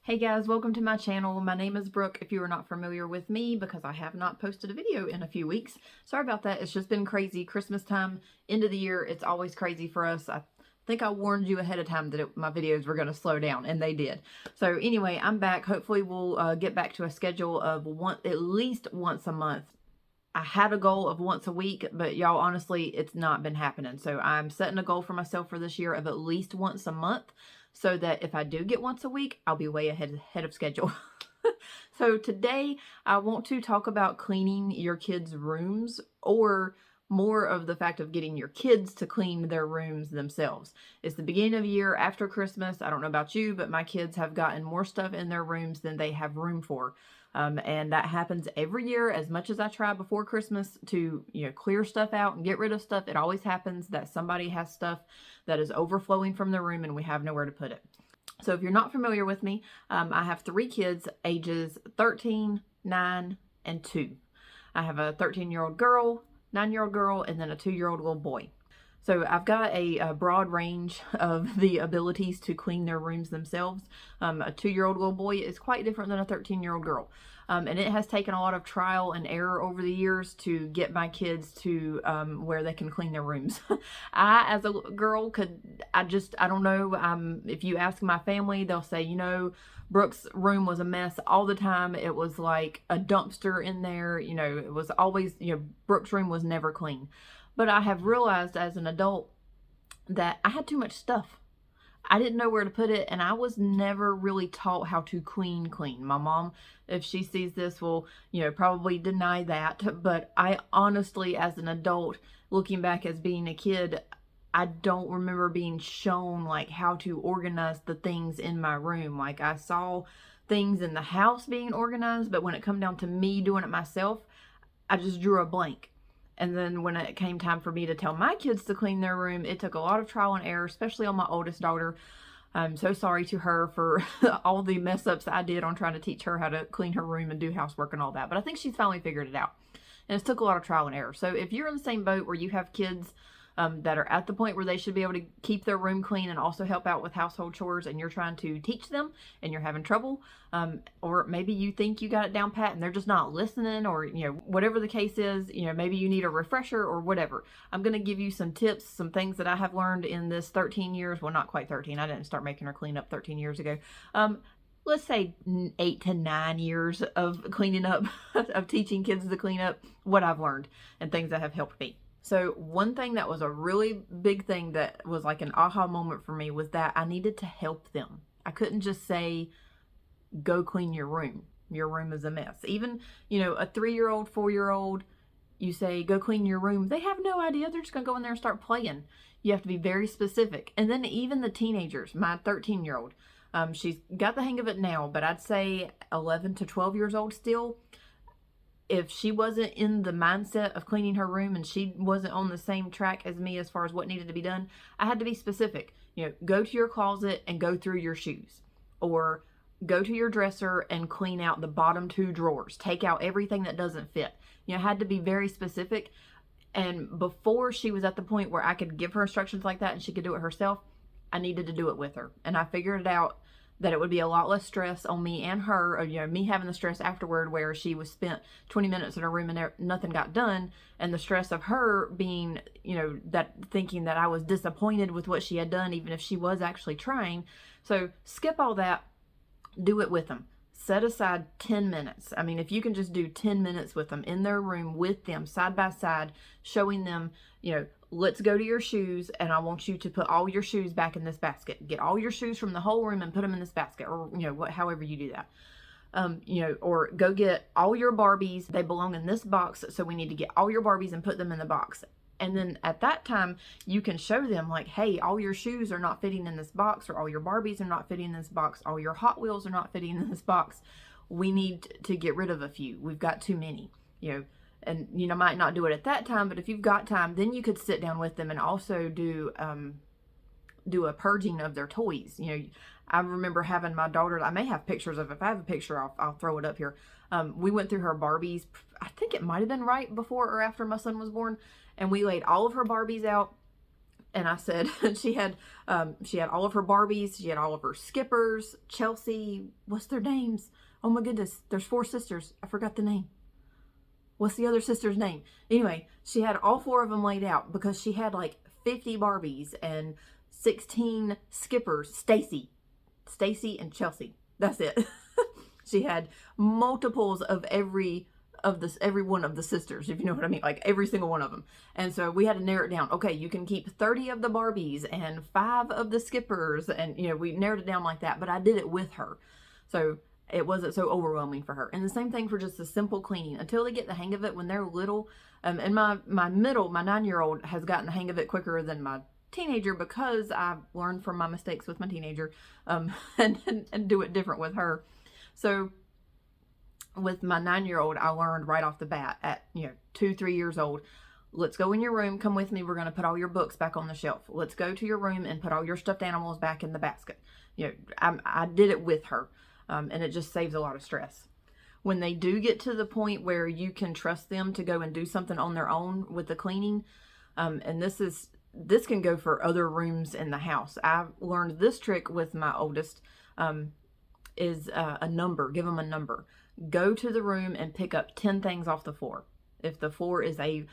Hey guys, welcome to my channel. My name is Brooke if you are not familiar with me because I have not posted a video in a few weeks. Sorry about that. It's just been crazy. Christmas time, end of the year, it's always crazy for us. I think I warned you ahead of time that my videos were going to slow down, and they did. So anyway, I'm back. Hopefully we'll get back to a schedule of at least once a month. I had a goal of once a week, but y'all, honestly, it's not been happening. So I'm setting a goal for myself for this year of at least once a month, so that if I do get once a week, I'll be way ahead of schedule. So today I want to talk about cleaning your kids' rooms, or more of the fact of getting your kids to clean their rooms themselves. It's the beginning of the year after Christmas. I don't know about you, but my kids have gotten more stuff in their rooms than they have room for. And that happens every year. As much as I try before Christmas to, clear stuff out and get rid of stuff, it always happens that somebody has stuff that is overflowing from the room and we have nowhere to put it. So if you're not familiar with me, I have 3 kids ages 13, 9, and 2. I have a 13-year-old girl, 9-year-old girl, and then a 2-year-old little boy. So I've got a broad range of the abilities to clean their rooms themselves. A 2-year-old little boy is quite different than a 13-year-old girl. And it has taken a lot of trial and error over the years to get my kids to where they can clean their rooms. I, as a girl, I don't know. If you ask my family, they'll say, Brooke's room was a mess all the time. It was like a dumpster in there. It was always, Brooke's room was never clean. But I have realized as an adult that I had too much stuff. I didn't know where to put it, and I was never really taught how to clean. My mom, if she sees this, will, probably deny that. But I honestly, as an adult, looking back as being a kid, I don't remember being shown like how to organize the things in my room. Like, I saw things in the house being organized, but when it come down to me doing it myself, I just drew a blank. And then when it came time for me to tell my kids to clean their room, it took a lot of trial and error, especially on my oldest daughter. I'm so sorry to her for all the mess ups I did on trying to teach her how to clean her room and do housework and all that. But I think she's finally figured it out. And it took a lot of trial and error. So if you're in the same boat where you have kids that are at the point where they should be able to keep their room clean and also help out with household chores, and you're trying to teach them and you're having trouble, or maybe you think you got it down pat and they're just not listening, or whatever the case is, maybe you need a refresher or whatever. I'm going to give you some tips, some things that I have learned in this 13 years. Well, not quite 13. I didn't start making her clean up 13 years ago. Let's say 8 to 9 years of cleaning up, of teaching kids to clean up, what I've learned and things that have helped me. So one thing that was a really big thing that was like an aha moment for me was that I needed to help them. I couldn't just say, go clean your room. Your room is a mess. Even, a 3-year-old, 4-year-old, you say, go clean your room. They have no idea. They're just going to go in there and start playing. You have to be very specific. And then even the teenagers, my 13-year-old, she's got the hang of it now, but I'd say 11 to 12 years old still. If she wasn't in the mindset of cleaning her room and she wasn't on the same track as me as far as what needed to be done, I had to be specific. Go to your closet and go through your shoes, or go to your dresser and clean out the bottom 2 drawers. Take out everything that doesn't fit. I had to be very specific. And before she was at the point where I could give her instructions like that and she could do it herself, I needed to do it with her. And I figured it out that it would be a lot less stress on me and her, or, me having the stress afterward where she was spent 20 minutes in her room and nothing got done, and the stress of her being, that thinking that I was disappointed with what she had done, even if she was actually trying. So skip all that, do it with them. Set aside 10 minutes. I mean, if you can just do 10 minutes with them in their room with them side by side, showing them, let's go to your shoes and I want you to put all your shoes back in this basket. Get all your shoes from the whole room and put them in this basket, or, however you do that. Or go get all your Barbies. They belong in this box, so we need to get all your Barbies and put them in the box. And then at that time, you can show them like, hey, all your shoes are not fitting in this box, or all your Barbies are not fitting in this box. All your Hot Wheels are not fitting in this box. We need to get rid of a few. We've got too many, and, might not do it at that time, but if you've got time, then you could sit down with them and also do a purging of their toys. I remember having my daughter, I may have pictures of it. If I have a picture, I'll throw it up here. We went through her Barbies. I think it might have been right before or after my son was born. And we laid all of her Barbies out and I said, she had all of her Barbies, she had all of her Skippers, Chelsea, what's their names? Oh my goodness, there's 4 sisters. I forgot the name. What's the other sister's name? Anyway, she had all 4 of them laid out because she had like 50 Barbies and 16 Skippers. Stacy and Chelsea. That's it. She had multiples of every one of the sisters, if you know what I mean, like every single one of them. And so we had to narrow it down. Okay, you can keep 30 of the Barbies and 5 of the Skippers, and we narrowed it down like that, but I did it with her. So it wasn't so overwhelming for her. And the same thing for just the simple cleaning until they get the hang of it when they're little. And my 9-year-old has gotten the hang of it quicker than my teenager because I've learned from my mistakes with my teenager, and do it different with her. So with my 9-year-old, I learned right off the bat at 2-3 years old. Let's go in your room. Come with me. We're going to put all your books back on the shelf. Let's go to your room and put all your stuffed animals back in the basket. I did it with her, and it just saves a lot of stress. When they do get to the point where you can trust them to go and do something on their own with the cleaning, and this can go for other rooms in the house. I've learned this trick with my oldest, is a number. Give them a number. Go to the room and pick up 10 things off the floor. If the floor is a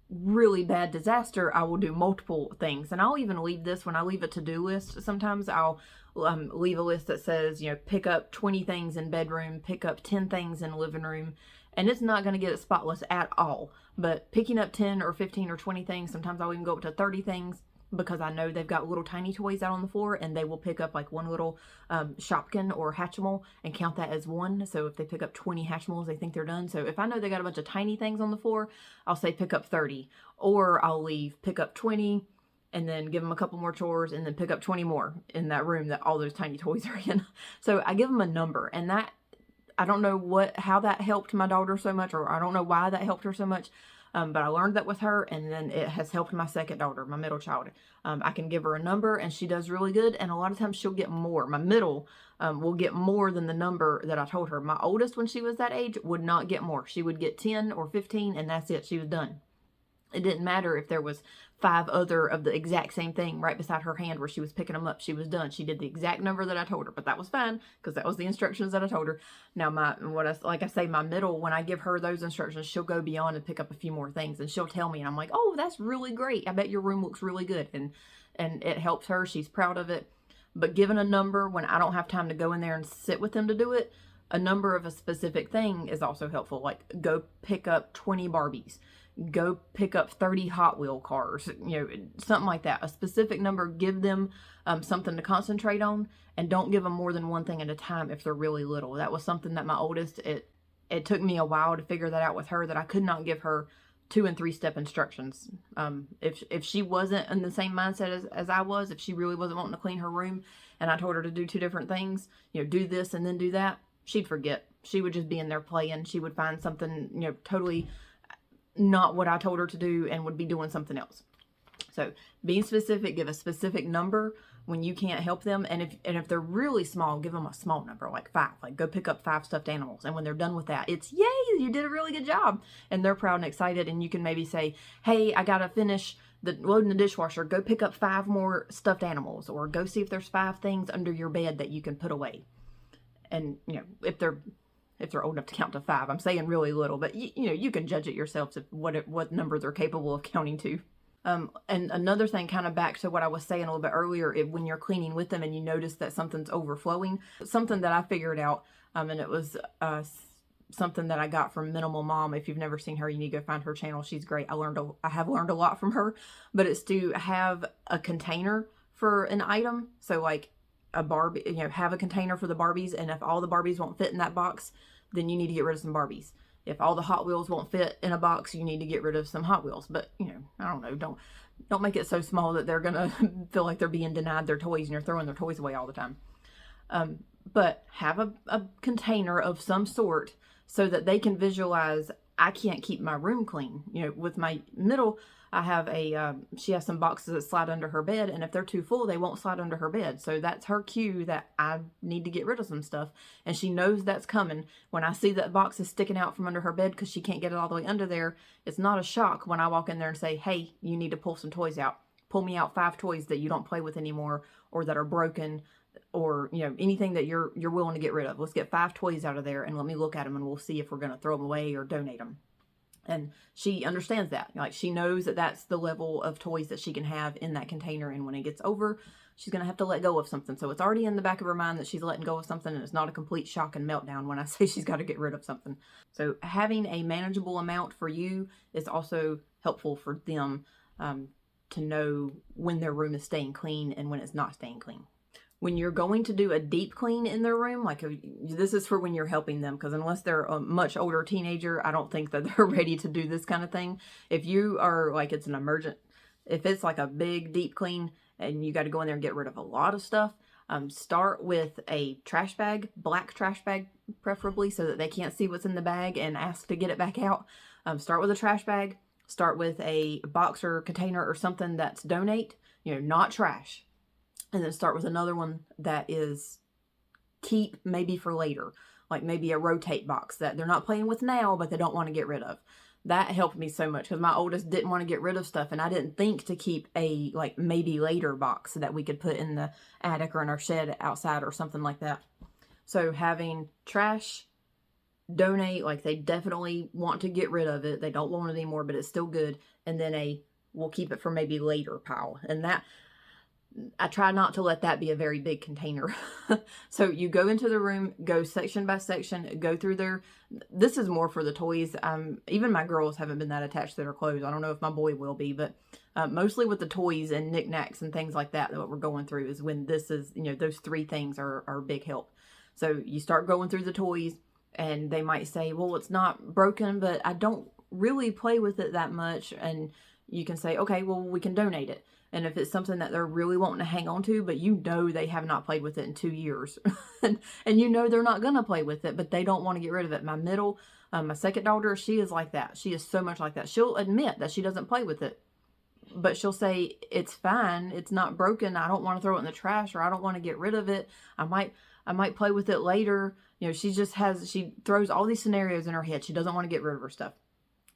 really bad disaster, I will do multiple things. And I'll even leave this when I leave a to-do list. Sometimes I'll leave a list that says, pick up 20 things in bedroom, pick up 10 things in living room. And it's not going to get it spotless at all. But picking up 10 or 15 or 20 things, sometimes I'll even go up to 30 things, because I know they've got little tiny toys out on the floor, and they will pick up like one little Shopkin or Hatchimal and count that as one. So if they pick up 20 Hatchimals, they think they're done. So if I know they got a bunch of tiny things on the floor, I'll say pick up 30, or I'll leave pick up 20 and then give them a couple more chores and then pick up 20 more in that room that all those tiny toys are in. So I give them a number, and that, I don't know how that helped my daughter so much, or I don't know why that helped her so much. But I learned that with her, and then it has helped my second daughter, my middle child. I can give her a number, and she does really good, and a lot of times she'll get more. My middle will get more than the number that I told her. My oldest, when she was that age, would not get more. She would get 10 or 15, and that's it. She was done. It didn't matter if there was 5 other of the exact same thing right beside her hand where she was picking them up. She was done. She did the exact number that I told her, but that was fine because that was the instructions that I told her. Now like I say, my middle, when I give her those instructions, she'll go beyond and pick up a few more things, and she'll tell me, and I'm like, oh, that's really great. I bet your room looks really good. And it helps her. She's proud of it. But given a number when I don't have time to go in there and sit with them to do it, a number of a specific thing is also helpful. Like, go pick up 20 Barbies. Go pick up 30 Hot Wheel cars, something like that. A specific number. Give them something to concentrate on, and don't give them more than one thing at a time if they're really little. That was something that my oldest, it took me a while to figure that out with her, that I could not give her 2 and 3 step instructions. If she wasn't in the same mindset as I was, if she really wasn't wanting to clean her room, and I told her to do 2 different things, do this and then do that, she'd forget. She would just be in there playing. She would find something, totally not what I told her to do, and would be doing something else. So being specific, give a specific number when you can't help them. And if they're really small, give them a small number, like 5. Like, go pick up 5 stuffed animals. And when they're done with that, it's, yay, you did a really good job. And they're proud and excited. And you can maybe say, hey, I got to finish loading the dishwasher. Go pick up 5 more stuffed animals, or go see if there's 5 things under your bed that you can put away. And, if they're old enough to count to 5. I'm saying really little, but you can judge it yourselves what number they're capable of counting to. And another thing, kind of back to what I was saying a little bit earlier, when you're cleaning with them and you notice that something's overflowing, something that I figured out, and it was something that I got from Minimal Mom. If you've never seen her, you need to go find her channel. She's great. I have learned a lot from her, but it's to have a container for an item. So like a Barbie, have a container for the Barbies, and if all the Barbies won't fit in that box, then you need to get rid of some Barbies. If all the Hot Wheels won't fit in a box, you need to get rid of some Hot Wheels. But, I don't know, don't make it so small that they're going to feel like they're being denied their toys and you're throwing their toys away all the time. But have a container of some sort so that they can visualize, I can't keep my room clean. With my middle, I have she has some boxes that slide under her bed, and if they're too full, they won't slide under her bed. So that's her cue that I need to get rid of some stuff, and she knows that's coming. When I see that box is sticking out from under her bed because she can't get it all the way under there, it's not a shock when I walk in there and say, hey, you need to pull some toys out. pull me out 5 toys that you don't play with anymore, or that are broken, or, you know, anything that you're willing to get rid of. Let's get 5 toys out of there and let me look at them, and we'll see if we're going to throw them away or donate them. And she understands that. Like, she knows that that's the level of toys that she can have in that container. And when it gets over, she's going to have to let go of something. So it's already in the back of her mind that she's letting go of something, and it's not a complete shock and meltdown when I say she's got to get rid of something. So having a manageable amount for you is also helpful for them to know when their room is staying clean and when it's not staying clean. When you're going to do a deep clean in their room, like this is for when you're helping them, because unless they're a much older teenager, I don't think that they're ready to do this kind of thing. If you are like, it's an emergent, if it's like a big deep clean and you got to go in there and get rid of a lot of stuff, start with a trash bag, black trash bag preferably, so that they can't see what's in the bag and ask to get it back out. Start with a trash bag, start with a box or container or something that's donate, you know, not trash. And then start with another one that is keep, maybe for later, like maybe a rotate box that they're not playing with now, but they don't want to get rid of. That helped me so much, because my oldest didn't want to get rid of stuff, and I didn't think to keep a like maybe later box that we could put in the attic or in our shed outside or something like that. So having trash, donate, like they definitely want to get rid of it, they don't want it anymore, but it's still good, and then we'll keep it for maybe later pile. And that, I try not to let that be a very big container. So you go into the room, go section by section, go through there. This is more for the toys. Even my girls haven't been that attached to their clothes. I don't know if my boy will be, but mostly with the toys and knickknacks and things like that, what we're going through is when this is, you know, those 3 things are a big help. So you start going through the toys, and they might say, well, it's not broken, but I don't really play with it that much. And you can say, okay, well, we can donate it. And if it's something that they're really wanting to hang on to, but you know they have not played with it in 2 years, and you know they're not going to play with it, but they don't want to get rid of it. My second daughter, she is like that. She is so much like that. She'll admit that she doesn't play with it, but she'll say, it's fine, it's not broken, I don't want to throw it in the trash, or I don't want to get rid of it. I might play with it later. You know, she throws all these scenarios in her head. She doesn't want to get rid of her stuff.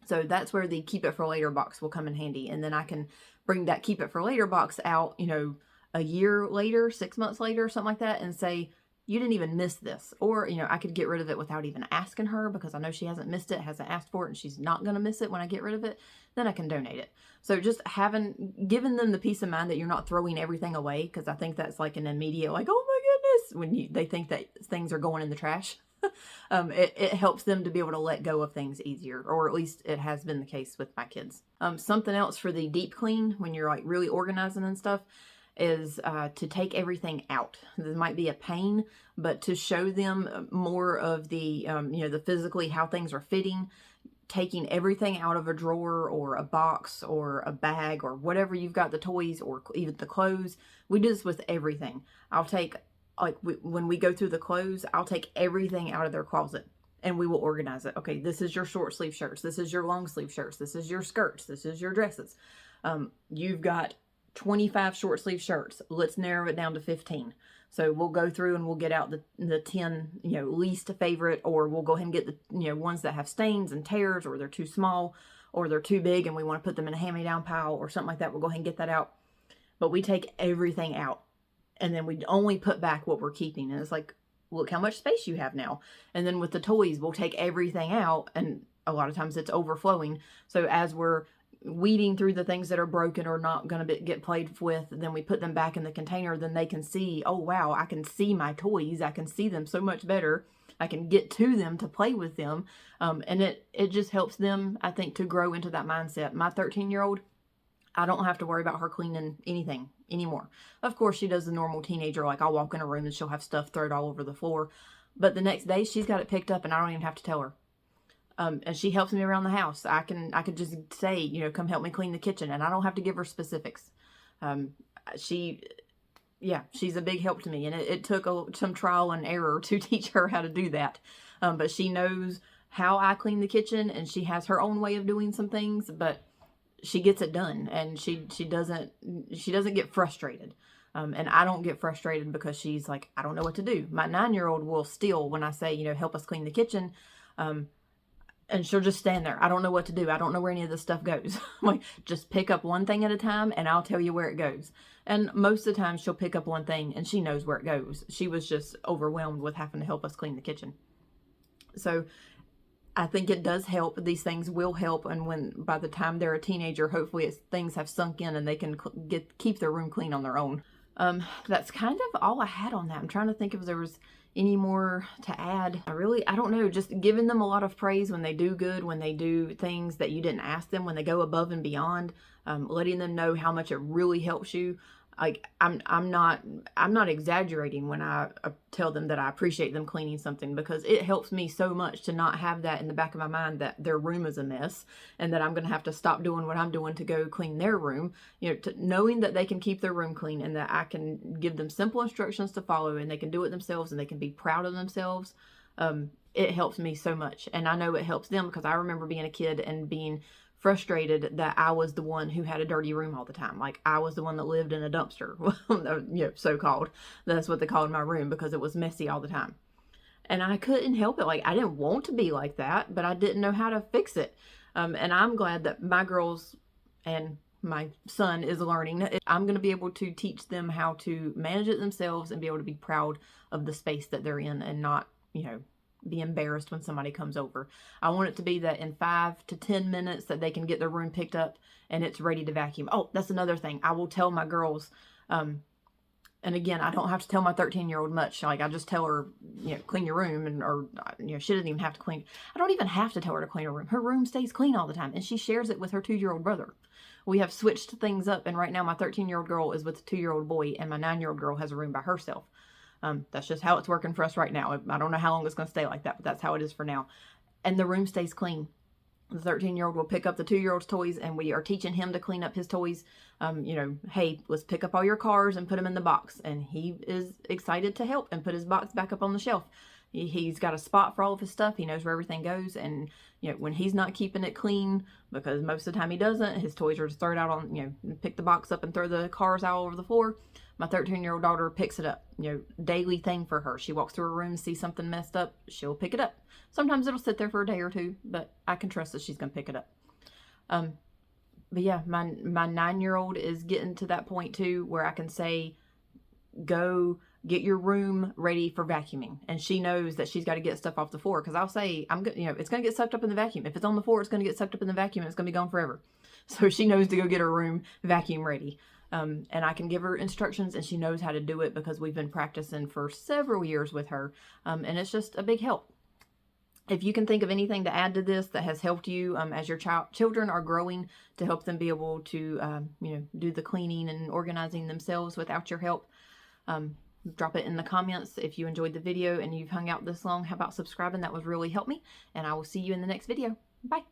So that's where the keep it for later box will come in handy. And then I can bring that keep it for later box out, you know, a year later, 6 months later, something like that, and say, you didn't even miss this. Or, you know, I could get rid of it without even asking her, because I know she hasn't missed it, hasn't asked for it, and she's not going to miss it when I get rid of it. Then I can donate it. So just giving them the peace of mind that you're not throwing everything away, because I think that's like an immediate, like, oh my goodness, when they think that things are going in the trash. It helps them to be able to let go of things easier, or at least it has been the case with my kids. Something else for the deep clean, when you're like really organizing and stuff, is to take everything out. This might be a pain, but to show them more of the, you know, the physically how things are fitting, taking everything out of a drawer or a box or a bag or whatever you've got, the toys or even the clothes. We do this with everything. I'll take, like when we go through the clothes, I'll take everything out of their closet and we will organize it. Okay, this is your short sleeve shirts. This is your long sleeve shirts. This is your skirts. This is your dresses. You've got 25 short sleeve shirts. Let's narrow it down to 15. So we'll go through and we'll get out the 10, you know, least favorite, or we'll go ahead and get the, you know, ones that have stains and tears, or they're too small, or they're too big and we want to put them in a hand-me-down pile or something like that. We'll go ahead and get that out. But we take everything out, and then we only put back what we're keeping. And it's like, look how much space you have now. And then with the toys, we'll take everything out, and a lot of times it's overflowing. So as we're weeding through the things that are broken or not going to get played with, then we put them back in the container. Then they can see, oh wow, I can see my toys. I can see them so much better. I can get to them to play with them. And it just helps them, I think, to grow into that mindset. My 13-year-old, I don't have to worry about her cleaning anything anymore. Of course, she does the normal teenager, like I'll walk in a room and she'll have stuff thrown all over the floor. But the next day she's got it picked up and I don't even have to tell her. And she helps me around the house. I could just say, you know, come help me clean the kitchen, and I don't have to give her specifics. She's a big help to me, and it took some trial and error to teach her how to do that. But she knows how I clean the kitchen, and she has her own way of doing some things, but she gets it done, and she doesn't get frustrated. And I don't get frustrated because she's like, I don't know what to do. My 9-year-old will still, when I say, you know, help us clean the kitchen, and she'll just stand there. I don't know what to do. I don't know where any of this stuff goes. I'm like, just pick up one thing at a time and I'll tell you where it goes. And most of the time she'll pick up one thing and she knows where it goes. She was just overwhelmed with having to help us clean the kitchen. So I think it does help. These things will help. And when, by the time they're a teenager, hopefully things have sunk in and they can keep their room clean on their own. That's kind of all I had on that. I'm trying to think if there was any more to add. I don't know, just giving them a lot of praise when they do good, when they do things that you didn't ask them, when they go above and beyond, letting them know how much it really helps you. Like, I'm not exaggerating when I tell them that I appreciate them cleaning something, because it helps me so much to not have that in the back of my mind that their room is a mess and that I'm going to have to stop doing what I'm doing to go clean their room. You know, knowing that they can keep their room clean and that I can give them simple instructions to follow and they can do it themselves and they can be proud of themselves. It helps me so much. And I know it helps them, because I remember being a kid and being frustrated that I was the one who had a dirty room all the time. Like, I was the one that lived in a dumpster, you know, so-called. That's what they called my room, because it was messy all the time. And I couldn't help it. Like, I didn't want to be like that, but I didn't know how to fix it. And I'm glad that my girls and my son is learning. I'm going to be able to teach them how to manage it themselves and be able to be proud of the space that they're in and not, you know, be embarrassed when somebody comes over. I want it to be that in 5 to 10 minutes that they can get their room picked up and it's ready to vacuum. Oh, that's another thing. I will tell my girls, and again, I don't have to tell my 13-year-old much. Like, I just tell her, you know, clean your room, and, or, you know, she doesn't even have to clean. I don't even have to tell her to clean her room. Her room stays clean all the time, and she shares it with her 2-year-old brother. We have switched things up, and right now my 13-year-old girl is with a 2-year-old boy, and my 9-year-old girl has a room by herself. That's just how it's working for us right now. I don't know how long it's going to stay like that, but that's how it is for now. And the room stays clean. The 13-year-old will pick up the 2-year-old's toys, and we are teaching him to clean up his toys. You know, hey, let's pick up all your cars and put them in the box. And he is excited to help and put his box back up on the shelf. He's got a spot for all of his stuff. He knows where everything goes. And, you know, when he's not keeping it clean, because most of the time he doesn't, his toys are just thrown out on, you know, pick the box up and throw the cars all over the floor. My 13-year-old daughter picks it up. You know, daily thing for her. She walks through her room, sees something messed up, she'll pick it up. Sometimes it'll sit there for a day or two, but I can trust that she's going to pick it up. But yeah, my 9-year-old is getting to that point too, where I can say, go get your room ready for vacuuming. And she knows that she's got to get stuff off the floor, because I'll say, you know, it's going to get sucked up in the vacuum. If it's on the floor, it's going to get sucked up in the vacuum and it's going to be gone forever. So she knows to go get her room vacuum ready. And I can give her instructions and she knows how to do it, because we've been practicing for several years with her. And it's just a big help. If you can think of anything to add to this that has helped you as your children are growing, to help them be able to, you know, do the cleaning and organizing themselves without your help, drop it in the comments. If you enjoyed the video and you've hung out this long, how about subscribing? That would really help me. And I will see you in the next video. Bye.